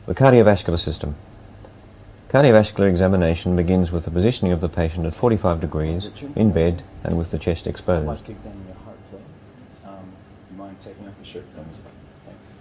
The cardiovascular system. Cardiovascular examination begins with the positioning of the patient at 45 degrees in bed and with the chest exposed. I'd like to examine your heart, please. You mind taking off your shirt, please? Thanks.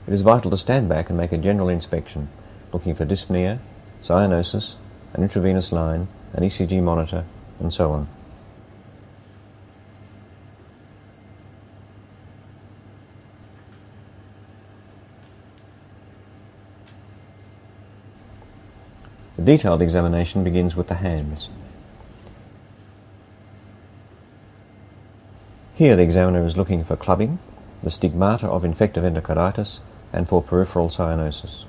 It is vital to stand back and make a general inspection, looking for dyspnea, cyanosis, an intravenous line, an ECG monitor, and so on. The detailed examination begins with the hands. Here the examiner is looking for clubbing, the stigmata of infective endocarditis, and for peripheral cyanosis.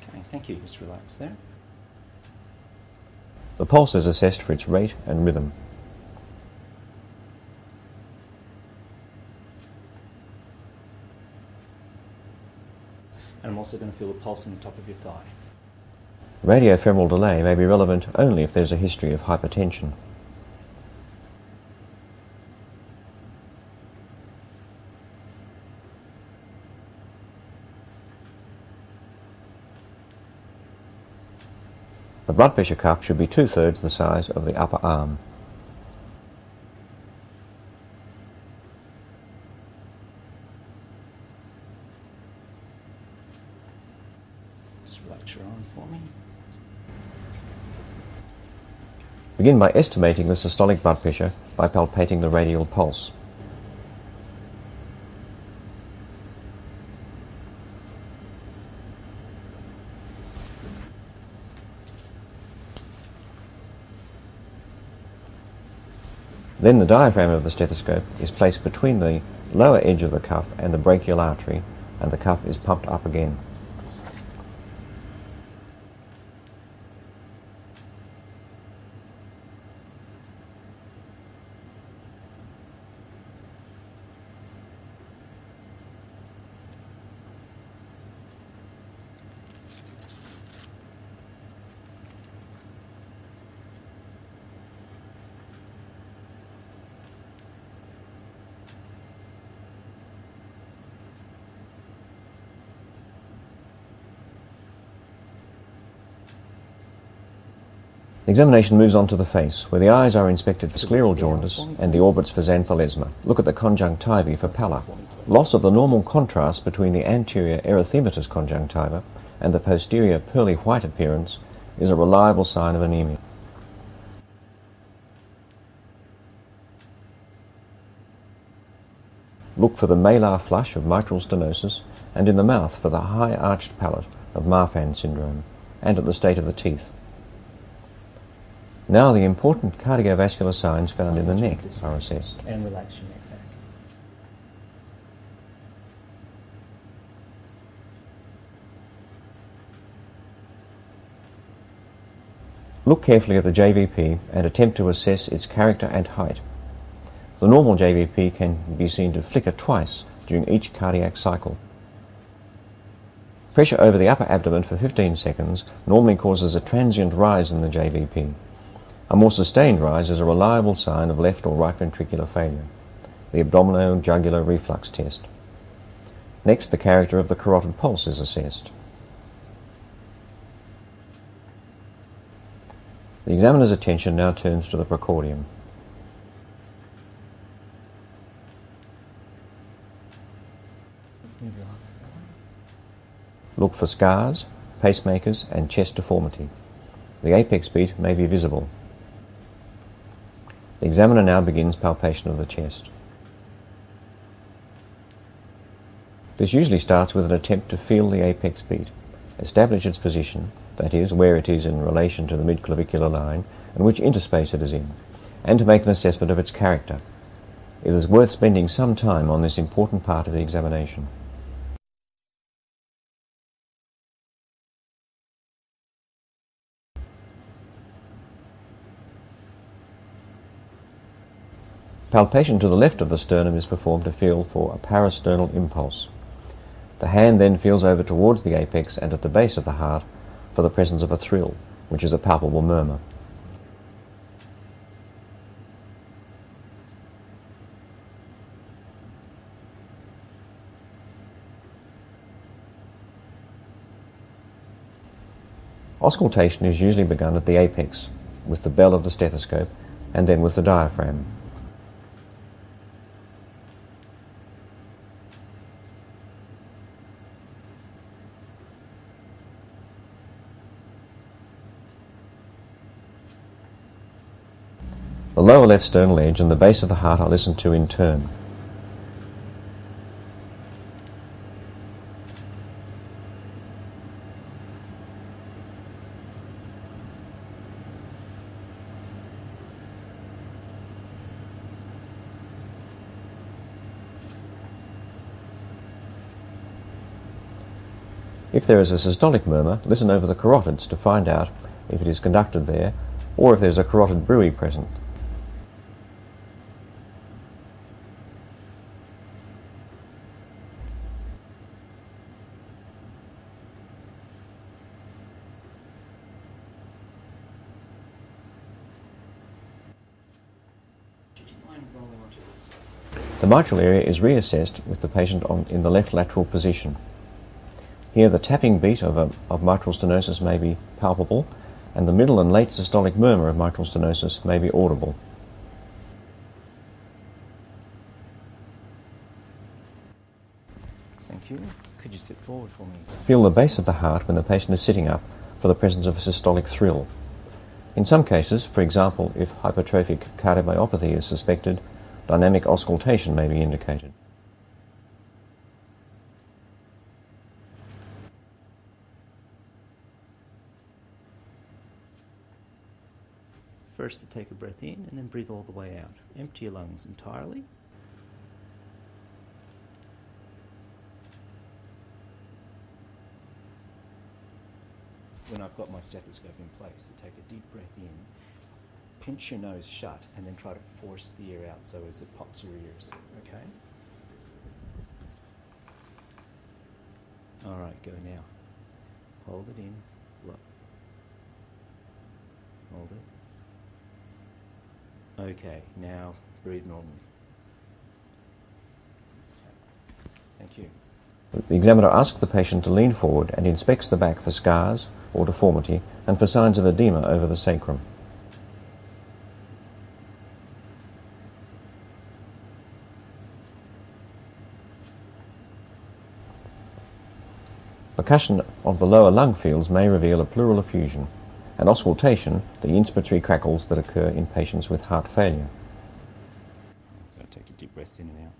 Okay, thank you. Just relax there. The pulse is assessed for its rate and rhythm. And I'm also going to feel the pulse in the top of your thigh. Radiofemoral delay may be relevant only if there's a history of hypertension. The blood pressure cuff should be 2/3 the size of the upper arm. Just relax your arm for me. Begin by estimating the systolic blood pressure by palpating the radial pulse. Then the diaphragm of the stethoscope is placed between the lower edge of the cuff and the brachial artery, and the cuff is pumped up again. The examination moves on to the face, where the eyes are inspected for scleral jaundice and the orbits for xanthelasma. Look at the conjunctivae for pallor. Loss of the normal contrast between the anterior erythematous conjunctiva and the posterior pearly white appearance is a reliable sign of anemia. Look for the malar flush of mitral stenosis and in the mouth for the high arched palate of Marfan syndrome and at the state of the teeth. Now the important cardiovascular signs found in the neck are assessed. And relax your neck back. Look carefully at the JVP and attempt to assess its character and height. The normal JVP can be seen to flicker twice during each cardiac cycle. Pressure over the upper abdomen for 15 seconds normally causes a transient rise in the JVP. A more sustained rise is a reliable sign of left or right ventricular failure, the Abdominojugular reflux test. Next, the character of the carotid pulse is assessed. The examiner's attention now turns to the precordium. Look for scars, pacemakers, and chest deformity. The apex beat may be visible. The examiner now begins palpation of the chest. This usually starts with an attempt to feel the apex beat, establish its position, that is, where it is in relation to the midclavicular line and which interspace it is in, and to make an assessment of its character. It is worth spending some time on this important part of the examination. Palpation to the left of the sternum is performed to feel for a parasternal impulse. The hand then feels over towards the apex and at the base of the heart for the presence of a thrill, which is a palpable murmur. Auscultation is usually begun at the apex, with the bell of the stethoscope, and then with the diaphragm. The lower left sternal edge and the base of the heart are listened to in turn. If there is a systolic murmur, listen over the carotids to find out if it is conducted there or if there is a carotid bruit present. The mitral area is reassessed with the patient in the left lateral position. Here the tapping beat of mitral stenosis may be palpable, and the middle and late systolic murmur of mitral stenosis may be audible. Thank you. Could you sit forward for me? Feel the base of the heart when the patient is sitting up for the presence of a systolic thrill. In some cases, for example, if hypertrophic cardiomyopathy is suspected, dynamic auscultation may be indicated. First, to take a breath in and then breathe all the way out. Empty your lungs entirely. When I've got my stethoscope in place, to take a deep breath in, pinch your nose shut, and then try to force the air out so as it pops your ears. Okay? All right, go now. Hold it in. Blow. Hold it. Okay, now breathe normally. Thank you. The examiner asks the patient to lean forward and inspects the back for scars or deformity and for signs of oedema over the sacrum. Percussion of the lower lung fields may reveal a pleural effusion, and auscultation, the inspiratory crackles that occur in patients with heart failure. Take a deep breath in and out.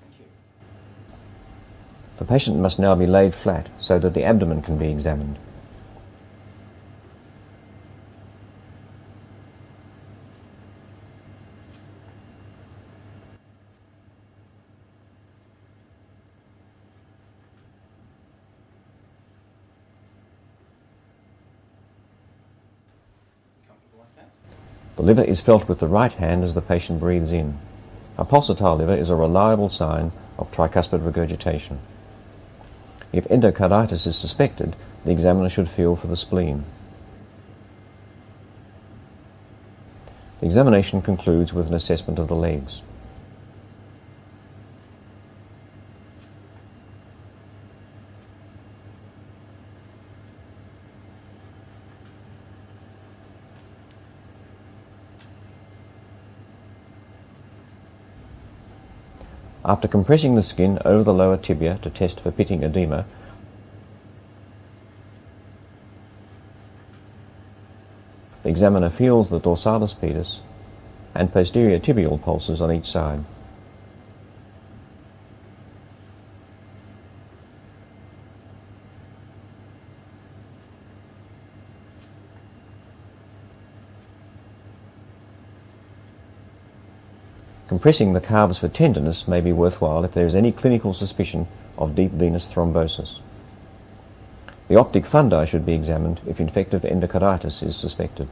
Thank you. The patient must now be laid flat so that the abdomen can be examined. The liver is felt with the right hand as the patient breathes in. A pulsatile liver is a reliable sign of tricuspid regurgitation. If endocarditis is suspected, the examiner should feel for the spleen. The examination concludes with an assessment of the legs. After compressing the skin over the lower tibia to test for pitting edema, the examiner feels the dorsalis pedis and posterior tibial pulses on each side. Compressing the calves for tenderness may be worthwhile if there is any clinical suspicion of deep venous thrombosis. The optic fundi should be examined if infective endocarditis is suspected.